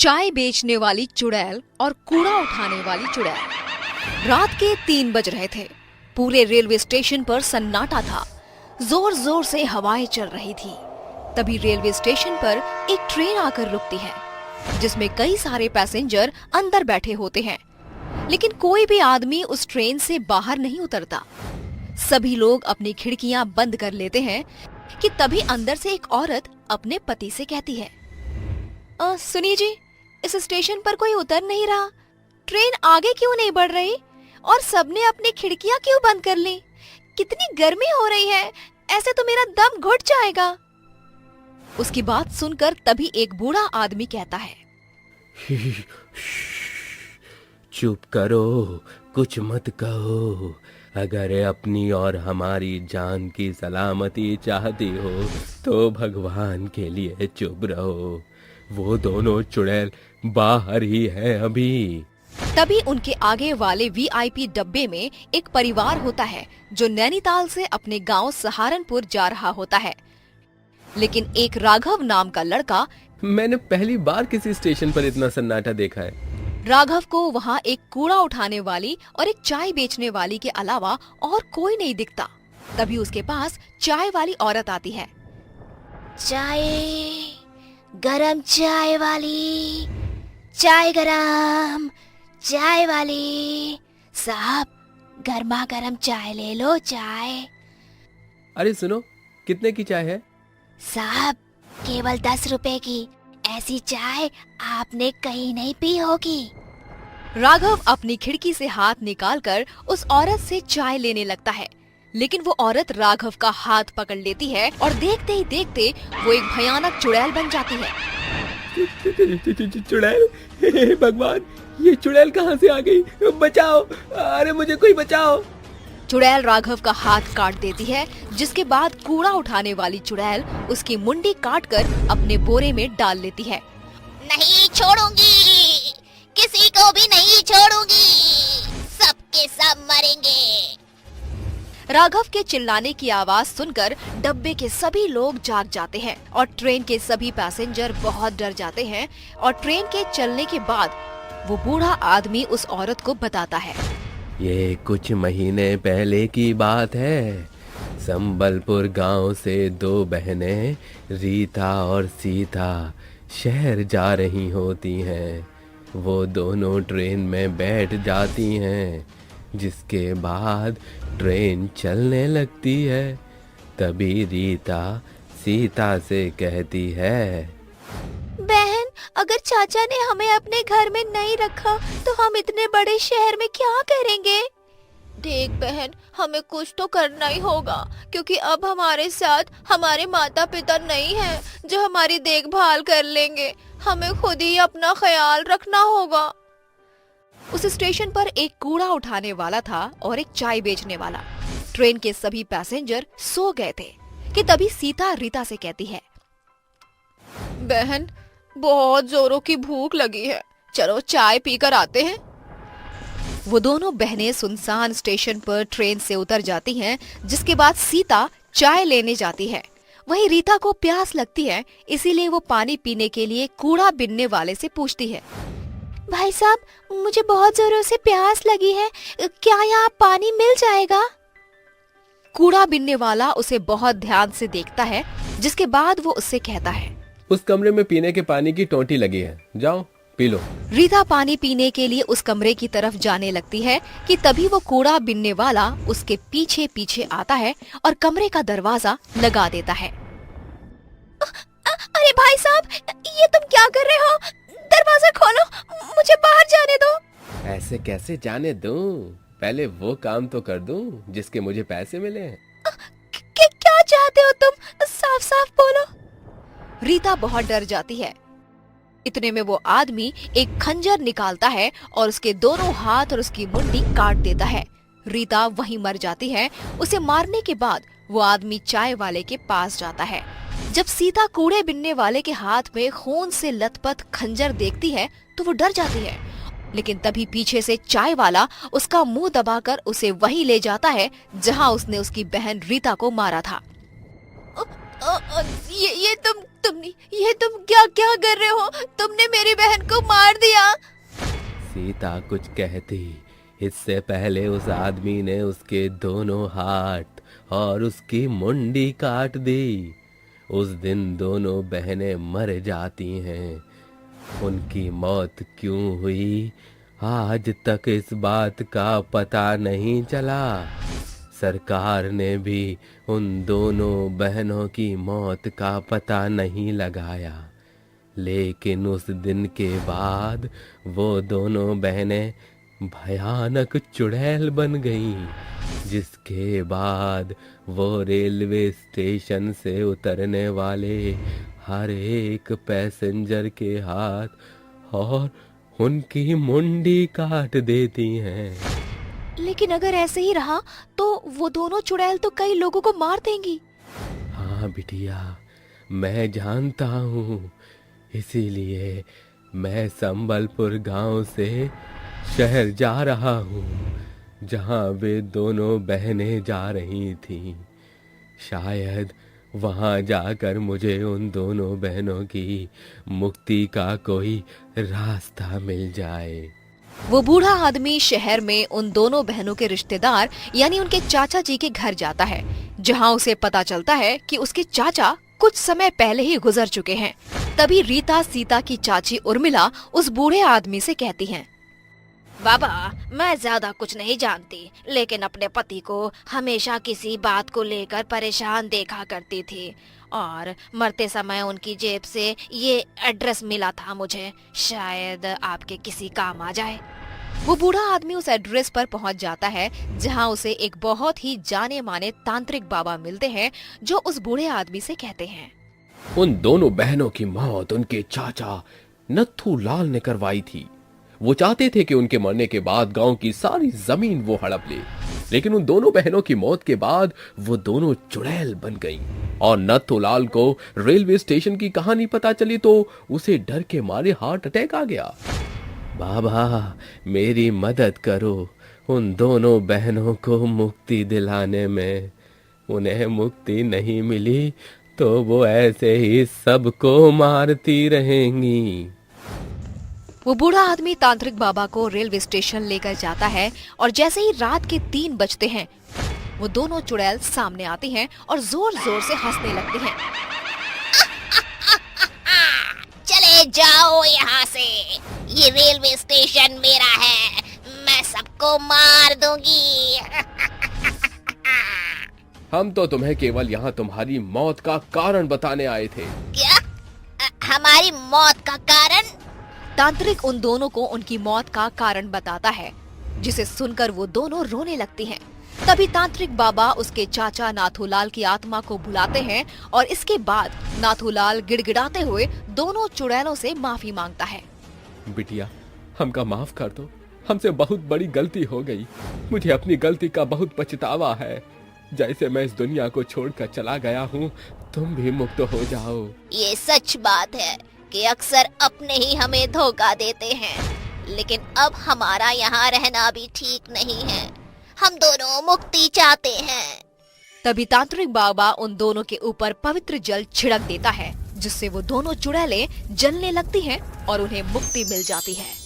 चाय बेचने वाली चुड़ैल और कूड़ा उठाने वाली चुड़ैल। रात के 3 बज रहे थे। पूरे रेलवे स्टेशन पर सन्नाटा था। जोर जोर से हवाएं चल रही थी। तभी रेलवे स्टेशन पर एक ट्रेन आकर रुकती है, जिसमें कई सारे पैसेंजर अंदर बैठे होते हैं, लेकिन कोई भी आदमी उस ट्रेन से बाहर नहीं उतरता। सभी लोग अपनी खिड़कियां बंद कर लेते हैं कि तभी अंदर से एक औरत अपने पति से कहती है, सुनिए जी, इस स्टेशन पर कोई उतर नहीं रहा। ट्रेन आगे क्यों नहीं बढ़ रही और सबने अपनी खिड़कियां क्यों बंद कर ली? कितनी गर्मी हो रही है, ऐसे तो मेरा दम घुट जाएगा। उसकी बात सुनकर तभी एक बूढ़ा आदमी कहता है, चुप करो, कुछ मत कहो। अगर अपनी और हमारी जान की सलामती चाहती हो तो भगवान के लिए चुप रहो। वो दोनों चुड़ैल बाहर ही है अभी। तभी उनके आगे वाले वीआईपी डब्बे में एक परिवार होता है जो नैनीताल से अपने गांव सहारनपुर जा रहा होता है। लेकिन एक राघव नाम का लड़का, मैंने पहली बार किसी स्टेशन पर इतना सन्नाटा देखा है। राघव को वहाँ एक कूड़ा उठाने वाली और एक चाय बेचने वाली के अलावा और कोई नहीं दिखता। तभी उसके पास चाय वाली औरत आती है। चाय, गरम चाय वाली, चाय गरम, चाय वाली साहब, गर्मा गर्म चाय ले लो। चाय। अरे सुनो, कितने की चाय है? साहब, केवल 10 रुपए की। ऐसी चाय आपने कहीं नहीं पी होगी। राघव अपनी खिड़की से हाथ निकालकर उस औरत से चाय लेने लगता है, लेकिन वो औरत राघव का हाथ पकड़ लेती है और देखते ही देखते वो एक भयानक चुड़ैल बन जाती है। चुड़ैल, हे भगवान, ये चुड़ैल कहाँ से आ गई? बचाओ, अरे मुझे कोई बचाओ। चुड़ैल राघव का हाथ काट देती है, जिसके बाद कूड़ा उठाने वाली चुड़ैल उसकी मुंडी काटकर अपने बोरे में डाल लेती है। नहीं छोड़ूंगी, किसी को भी नहीं छोड़ूंगी, सबके सब मरेंगे। राघव के चिल्लाने की आवाज सुनकर डब्बे के सभी लोग जाग जाते हैं और ट्रेन के सभी पैसेंजर बहुत डर जाते हैं। और ट्रेन के चलने के बाद वो बूढ़ा आदमी उस औरत को बताता है, ये कुछ महीने पहले की बात है। संबलपुर गांव से 2 बहनें रीता और सीता शहर जा रही होती हैं। वो दोनों ट्रेन में बैठ जाती हैं, जिसके बाद ट्रेन चलने लगती है। तभी रीता सीता से कहती है, बहन, अगर चाचा ने हमें अपने घर में नहीं रखा तो हम इतने बड़े शहर में क्या करेंगे? देख बहन, हमें कुछ तो करना ही होगा, क्योंकि अब हमारे साथ हमारे माता पिता नहीं हैं जो हमारी देखभाल कर लेंगे। हमें खुद ही अपना ख्याल रखना होगा। उस स्टेशन पर एक कूड़ा उठाने वाला था और एक चाय बेचने वाला। ट्रेन के सभी पैसेंजर सो गए थे कि तभी सीता रीता से कहती है, बहन, बहुत जोरों की भूख लगी है, चलो चाय पीकर आते हैं। वो दोनों बहनें सुनसान स्टेशन पर ट्रेन से उतर जाती हैं, जिसके बाद सीता चाय लेने जाती है। वहीं रीता को प्यास लगती है, इसीलिए वो पानी पीने के लिए कूड़ा बिनने वाले से पूछती है, भाई साहब, मुझे बहुत जोरों से प्यास लगी है, क्या यहाँ पानी मिल जाएगा? कूड़ा बिनने वाला उसे बहुत ध्यान से देखता है, जिसके बाद वो उससे कहता है, उस कमरे में पीने के पानी की टोंटी लगी है, जाओ पी लो। रीता पानी पीने के लिए उस कमरे की तरफ जाने लगती है कि तभी वो कूड़ा बिनने वाला उसके पीछे पीछे आता है और कमरे का दरवाजा लगा देता है। अरे भाई साहब, ये तुम क्या कर रहे हो? दरवाजा खोलो, मुझे बाहर जाने दो। ऐसे कैसे जाने दूं? पहले वो काम तो कर दूं जिसके मुझे पैसे मिले हैं। क्या चाहते हो तुम? साफ साफ बोलो। रीता बहुत डर जाती है। इतने में वो आदमी एक खंजर निकालता है और उसके दोनों हाथ और उसकी मुंडी काट देता है। रीता वहीं मर जाती है। उसे मारने के बाद वो आदमी चाय वाले के पास जाता है। जब सीता कूड़े बिनने वाले के हाथ में खून से लथपथ खंजर देखती है तो वो डर जाती है, लेकिन तभी पीछे से चाय वाला उसका मुंह दबाकर उसे वहीं ले जाता है जहां उसने उसकी बहन रीता को मारा था। ये तुम क्या क्या कर रहे हो? तुमने मेरी बहन को मार दिया। सीता कुछ कहती इससे पहले उस आदमी ने उसके दोनों हाथ और उसकी मुंडी काट दी। उस दिन दोनों बहनें मर जाती हैं। उनकी मौत क्यों हुई आज तक इस बात का पता नहीं चला। सरकार ने भी उन दोनों बहनों की मौत का पता नहीं लगाया, लेकिन उस दिन के बाद वो दोनों बहनें भयानक चुड़ैल बन गईं, जिसके बाद वो रेलवे स्टेशन से उतरने वाले हर एक पैसेंजर के हाथ और उनकी मुंडी काट देती हैं। लेकिन अगर ऐसे ही रहा तो वो दोनों चुड़ैल तो कई लोगों को मार देंगी। हाँ बिटिया, मैं जानता हूँ, इसीलिए मैं संबलपुर गांव से शहर जा रहा हूँ, जहाँ वे दोनों बहनें जा रही थीं। शायद वहाँ जाकर मुझे उन दोनों बहनों की मुक्ति का कोई रास्ता मिल जाए। वो बूढ़ा आदमी शहर में उन दोनों बहनों के रिश्तेदार यानी उनके चाचा जी के घर जाता है, जहाँ उसे पता चलता है कि उसके चाचा कुछ समय पहले ही गुजर चुके हैं। तभी रीता सीता की चाची उर्मिला उस बूढ़े आदमी से कहती हैं, बाबा, मैं ज्यादा कुछ नहीं जानती, लेकिन अपने पति को हमेशा किसी बात को लेकर परेशान देखा करती थी और मरते समय उनकी जेब से ये एड्रेस मिला था मुझे। शायद आपके किसी काम आ जाए। वो बूढ़ा आदमी उस एड्रेस पर पहुंच जाता है, जहां उसे एक बहुत ही जाने माने तांत्रिक बाबा मिलते हैं, जो उस बूढ़े आदमी से कहते हैं, उन दोनों बहनों की मौत उनके चाचा नत्थू लाल ने करवाई थी। वो चाहते थे कि उनके मरने के बाद गांव की सारी जमीन वो हड़प ले, लेकिन उन दोनों बहनों की मौत के बाद वो दोनों चुड़ैल बन गईं और नत्थूलाल को रेलवे स्टेशन की कहानी पता चली तो उसे डर के मारे हार्ट अटैक आ गया। बाबा, मेरी मदद करो उन दोनों बहनों को मुक्ति दिलाने में। उन्हें मुक्ति नहीं मिली तो वो ऐसे ही सबको मारती रहेंगी। वो बूढ़ा आदमी तांत्रिक बाबा को रेलवे स्टेशन लेकर जाता है और जैसे ही रात के 3 बजते हैं, वो दोनों चुड़ैल सामने आती हैं और जोर जोर से हंसने लगती हैं। चले जाओ यहाँ से, ये रेलवे स्टेशन मेरा है, मैं सबको मार दूंगी। हम तो तुम्हें केवल यहाँ तुम्हारी मौत का कारण बताने आए थे। क्या? हमारी मौत का कारण? तांत्रिक उन दोनों को उनकी मौत का कारण बताता है, जिसे सुनकर वो दोनों रोने लगती हैं। तभी तांत्रिक बाबा उसके चाचा नाथूलाल की आत्मा को बुलाते हैं और इसके बाद नाथूलाल गिड़गिड़ाते हुए दोनों चुड़ैलों से माफी मांगता है। बिटिया, हमका माफ कर दो, हमसे बहुत बड़ी गलती हो गई। मुझे अपनी गलती का बहुत पछतावा है। जैसे मैं इस दुनिया को छोड़कर चला गया हूँ, तुम भी मुक्त हो जाओ। ये सच बात है कि अक्सर अपने ही हमें धोखा देते हैं, लेकिन अब हमारा यहाँ रहना भी ठीक नहीं है। हम दोनों मुक्ति चाहते हैं। तभी तांत्रिक बाबा उन दोनों के ऊपर पवित्र जल छिड़क देता है, जिससे वो दोनों चुड़ैलें जलने लगती हैं और उन्हें मुक्ति मिल जाती है।